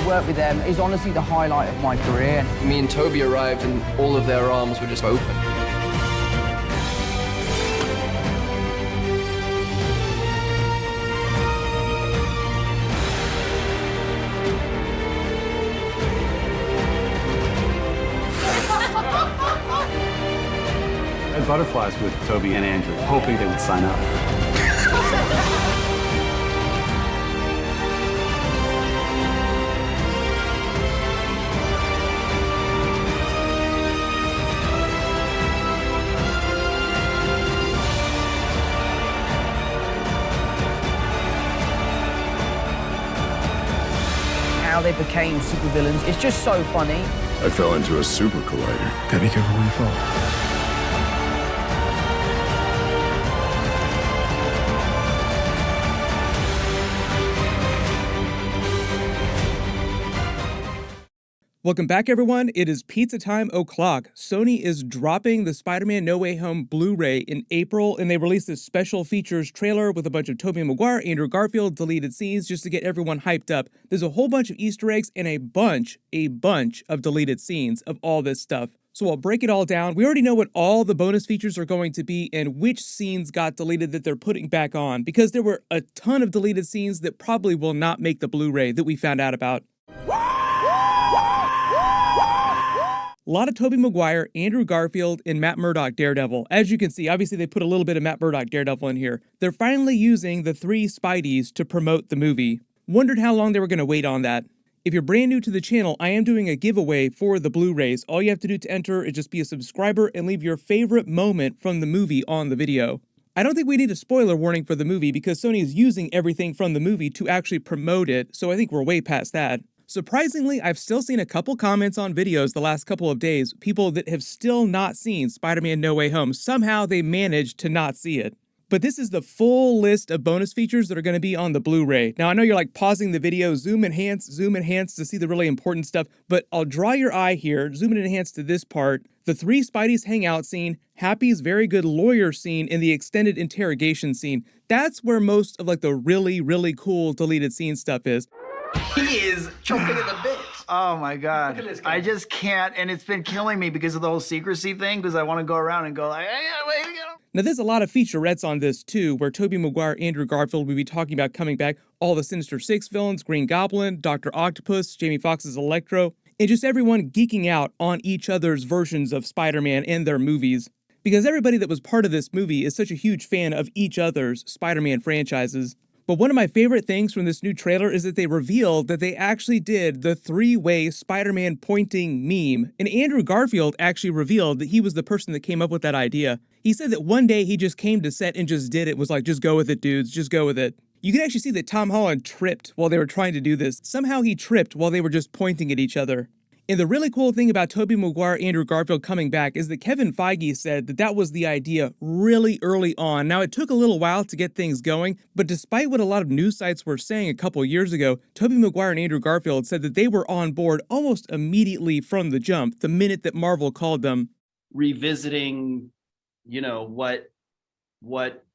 work with them is honestly the highlight of my career. Me and Tobey arrived and all of their arms were just open. I had butterflies with Tobey and Andrew, hoping they would sign up. How they became supervillains. It's just so funny. I fell into a super collider. Gotta be careful when you fall. Welcome back, everyone. It is pizza time o'clock. Sony is dropping the Spider-Man No Way Home Blu-ray in April, and they released this special features trailer with a bunch of Tobey Maguire, Andrew Garfield deleted scenes just to get everyone hyped up. There's a whole bunch of Easter eggs and a bunch of deleted scenes of all this stuff. So I'll break it all down. We already know what all the bonus features are going to be and which scenes got deleted that they're putting back on, because there were a ton of deleted scenes that probably will not make the Blu-ray that we found out about. A lot of Tobey Maguire, Andrew Garfield, and Matt Murdock Daredevil. As you can see, obviously they put a little bit of Matt Murdock Daredevil in here. They're finally using the three Spideys to promote the movie. Wondered how long they were going to wait on that. If you're brand new to the channel, I am doing a giveaway for the Blu-rays. All you have to do to enter is just be a subscriber and leave your favorite moment from the movie on the video. I don't think we need a spoiler warning for the movie because Sony is using everything from the movie to actually promote it, so I think we're way past that. Surprisingly, I've still seen a couple comments on videos the last couple of days, people that have still not seen Spider-Man No Way Home. Somehow they managed to not see it. But this is the full list of bonus features that are going to be on the Blu-ray. Now, I know you're like pausing the video, zoom enhance to see the really important stuff, but I'll draw your eye here, zoom and enhance to this part. The three Spideys hangout scene, Happy's very good lawyer scene, and the extended interrogation scene. That's where most of like the really, really cool deleted scene stuff is. He is choking at the bit. Oh my God. Look at this guy. I just can't, and it's been killing me because of the whole secrecy thing, because I want to go around and go like, hey, wait, you know. Now there's a lot of featurettes on this too, where Tobey Maguire, Andrew Garfield will be talking about coming back, all the Sinister Six villains, Green Goblin, Dr. Octopus, Jamie Foxx's Electro, and just everyone geeking out on each other's versions of Spider-Man and their movies. Because everybody that was part of this movie is such a huge fan of each other's Spider-Man franchises. But one of my favorite things from this new trailer is that they revealed that they actually did the three-way Spider-Man pointing meme. And Andrew Garfield actually revealed that he was the person that came up with that idea. He said that one day he just came to set and just did it, was like, just go with it, dudes, just go with it. You can actually see that Tom Holland tripped while they were trying to do this. Somehow he tripped while they were just pointing at each other. And the really cool thing about Tobey Maguire, Andrew Garfield coming back is that Kevin Feige said that that was the idea really early on. Now, it took a little while to get things going, but despite what a lot of news sites were saying a couple years ago, Tobey Maguire and Andrew Garfield said that they were on board almost immediately from the jump, the minute that Marvel called them. Revisiting, you know, what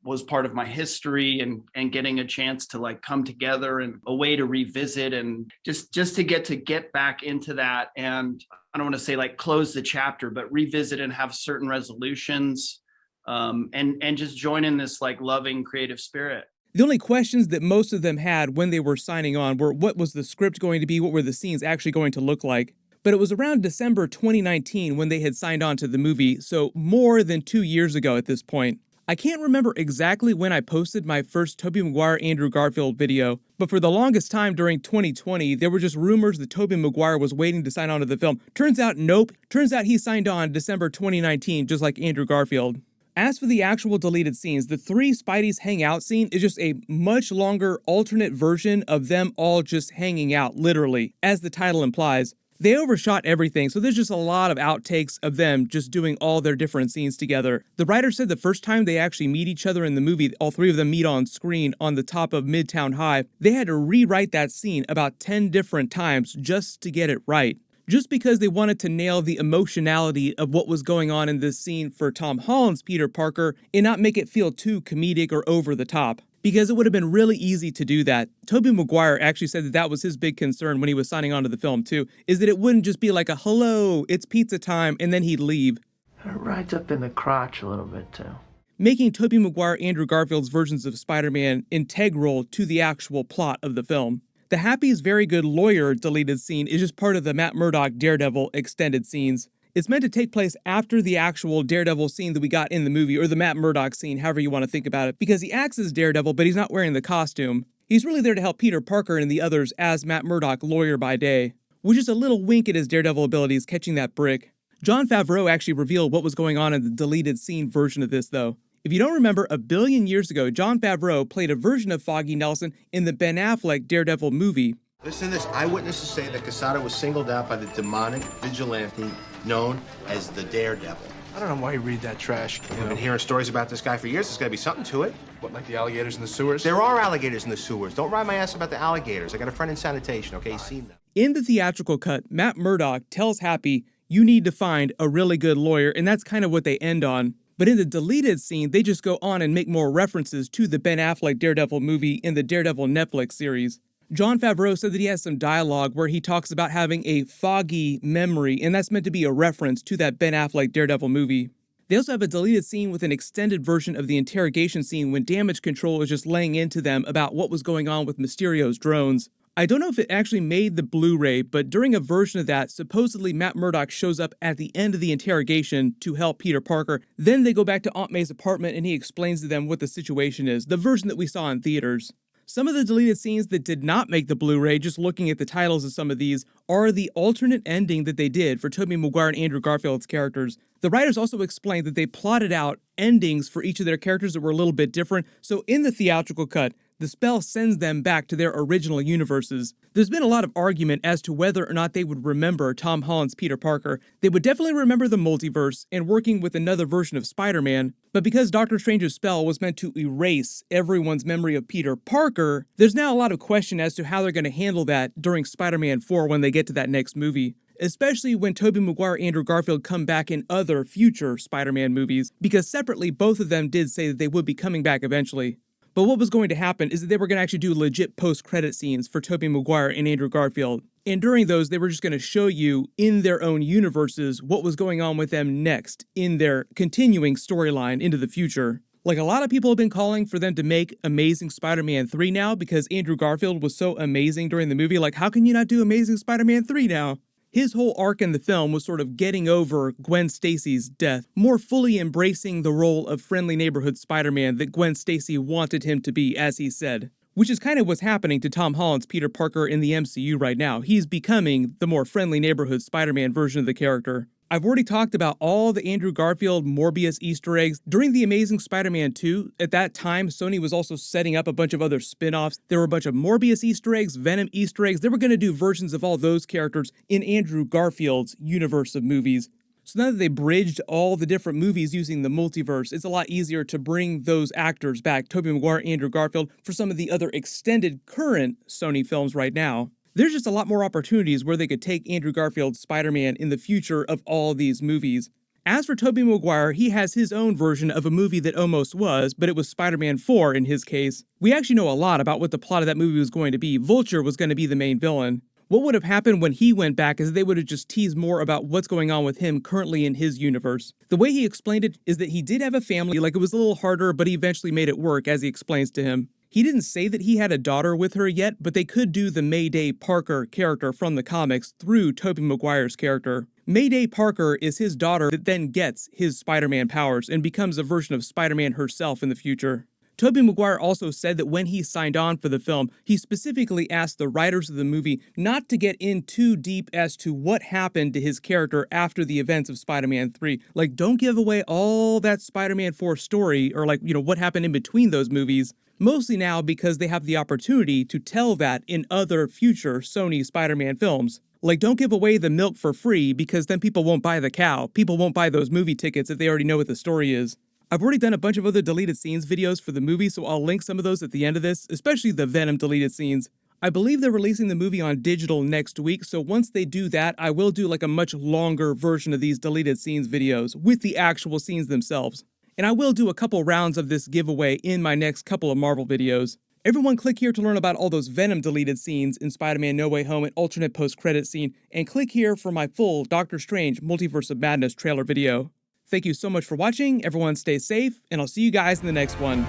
was part of my history and getting a chance to like come together and a way to revisit and just to get back into that. And I don't want to say like close the chapter, but revisit and have certain resolutions and just join in this like loving creative spirit. The only questions that most of them had when they were signing on were what was the script going to be, what were the scenes actually going to look like. But it was around December 2019 when they had signed on to the movie, so more than 2 years ago at this point. I can't remember exactly when I posted my first Tobey Maguire Andrew Garfield video, but for the longest time during 2020, there were just rumors that Tobey Maguire was waiting to sign on to the film. Turns out, nope. Turns out he signed on December 2019, just like Andrew Garfield. As for the actual deleted scenes, the three Spideys hangout scene is just a much longer alternate version of them all just hanging out, literally, as the title implies. They overshot everything, so there's just a lot of outtakes of them just doing all their different scenes together. The writer said the first time they actually meet each other in the movie, all three of them meet on screen on the top of Midtown High, they had to rewrite that scene about 10 different times just to get it right. just because they wanted to nail the emotionality of what was going on in this scene for Tom Holland's Peter Parker and not make it feel too comedic or over the top. Because it would have been really easy to do that. Tobey Maguire actually said that that was his big concern when he was signing on to the film too, is that it wouldn't just be like a hello, it's pizza time, and then he'd leave. It rides up in the crotch a little bit too. Making Tobey Maguire Andrew Garfield's versions of Spider-Man integral to the actual plot of the film. The Happy's Very Good Lawyer deleted scene is just part of the Matt Murdock Daredevil extended scenes. It's meant to take place after the actual Daredevil scene that we got in the movie, or the Matt Murdock scene, however you want to think about it, because he acts as Daredevil, but he's not wearing the costume. He's really there to help Peter Parker and the others as Matt Murdock, lawyer by day, which is a little wink at his Daredevil abilities catching that brick. Jon Favreau actually revealed what was going on in the deleted scene version of this, though. If you don't remember, a billion years ago, Jon Favreau played a version of Foggy Nelson in the Ben Affleck Daredevil movie. Listen to this. Eyewitnesses say that Quesada was singled out by the demonic vigilante known as the Daredevil. I don't know why you read that trash. I've been hearing stories about this guy for years. There's got to be something to it. What, like the alligators in the sewers? There are alligators in the sewers. Don't ride my ass about the alligators. I got a friend in sanitation, okay? He's seen them. In the theatrical cut, Matt Murdock tells Happy, you need to find a really good lawyer, and that's kind of what they end on. But in the deleted scene, they just go on and make more references to the Ben Affleck Daredevil movie in the Daredevil Netflix series. Jon Favreau said that he has some dialogue where he talks about having a foggy memory, and that's meant to be a reference to that Ben Affleck Daredevil movie. They also have a deleted scene with an extended version of the interrogation scene when Damage Control is just laying into them about what was going on with Mysterio's drones. I don't know if it actually made the Blu-ray, but during a version of that, supposedly Matt Murdock shows up at the end of the interrogation to help Peter Parker. Then they go back to Aunt May's apartment and he explains to them what the situation is, the version that we saw in theaters. Some of the deleted scenes that did not make the Blu-ray, just looking at the titles of some of these, are the alternate ending that they did for Tobey Maguire and Andrew Garfield's characters. The writers also explained that they plotted out endings for each of their characters that were a little bit different, so in the theatrical cut, the spell sends them back to their original universes. There's been a lot of argument as to whether or not they would remember Tom Holland's Peter Parker. They would definitely remember the multiverse and working with another version of Spider-Man, but because Doctor Strange's spell was meant to erase everyone's memory of Peter Parker, there's now a lot of question as to how they're going to handle that during Spider-Man 4 when they get to that next movie. Especially when Tobey Maguire and Andrew Garfield come back in other future Spider-Man movies, because separately both of them did say that they would be coming back eventually. But what was going to happen is that they were going to actually do legit post-credit scenes for Tobey Maguire and Andrew Garfield. And during those, they were just going to show you in their own universes what was going on with them next in their continuing storyline into the future. Like, a lot of people have been calling for them to make Amazing Spider-Man 3 now because Andrew Garfield was so amazing during the movie. Like, how can you not do Amazing Spider-Man 3 now? His whole arc in the film was sort of getting over Gwen Stacy's death, more fully embracing the role of friendly neighborhood Spider-Man that Gwen Stacy wanted him to be, as he said. Which is kind of what's happening to Tom Holland's Peter Parker in the MCU right now. He's becoming the more friendly neighborhood Spider-Man version of the character. I've already talked about all the Andrew Garfield Morbius Easter eggs. During The Amazing Spider-Man 2, at that time, Sony was also setting up a bunch of other spin-offs. There were a bunch of Morbius Easter eggs, Venom Easter eggs. They were going to do versions of all those characters in Andrew Garfield's universe of movies. So now that they bridged all the different movies using the multiverse, it's a lot easier to bring those actors back, Tobey Maguire, Andrew Garfield, for some of the other extended current Sony films right now. There's just a lot more opportunities where they could take Andrew Garfield's Spider-Man in the future of all these movies. As for Tobey Maguire, he has his own version of a movie that almost was, but it was Spider-Man 4 in his case. We actually know a lot about what the plot of that movie was going to be. Vulture was going to be the main villain. What would have happened when he went back is they would have just teased more about what's going on with him currently in his universe. The way he explained it is that he did have a family, like it was a little harder, but he eventually made it work, as he explains to him. He didn't say that he had a daughter with her yet, but they could do the Mayday Parker character from the comics through Tobey Maguire's character. Mayday Parker is his daughter that then gets his Spider-Man powers and becomes a version of Spider-Man herself in the future. Tobey Maguire also said that when he signed on for the film, he specifically asked the writers of the movie not to get in too deep as to what happened to his character after the events of Spider-Man 3. Like, don't give away all that Spider-Man 4 story or what happened in between those movies. Mostly now because they have the opportunity to tell that in other future Sony Spider-Man films. Like, don't give away the milk for free because then people won't buy the cow. People won't buy those movie tickets if they already know what the story is. I've already done a bunch of other deleted scenes videos for the movie, so I'll link some of those at the end of this, especially the Venom deleted scenes. I believe they're releasing the movie on digital next week, so once they do that, I will do like a much longer version of these deleted scenes videos with the actual scenes themselves. And I will do a couple rounds of this giveaway in my next couple of Marvel videos. Everyone click here to learn about all those Venom deleted scenes in Spider-Man No Way Home and alternate post-credit scene, and click here for my full Doctor Strange Multiverse of Madness trailer video. Thank you so much for watching, everyone stay safe, and I'll see you guys in the next one.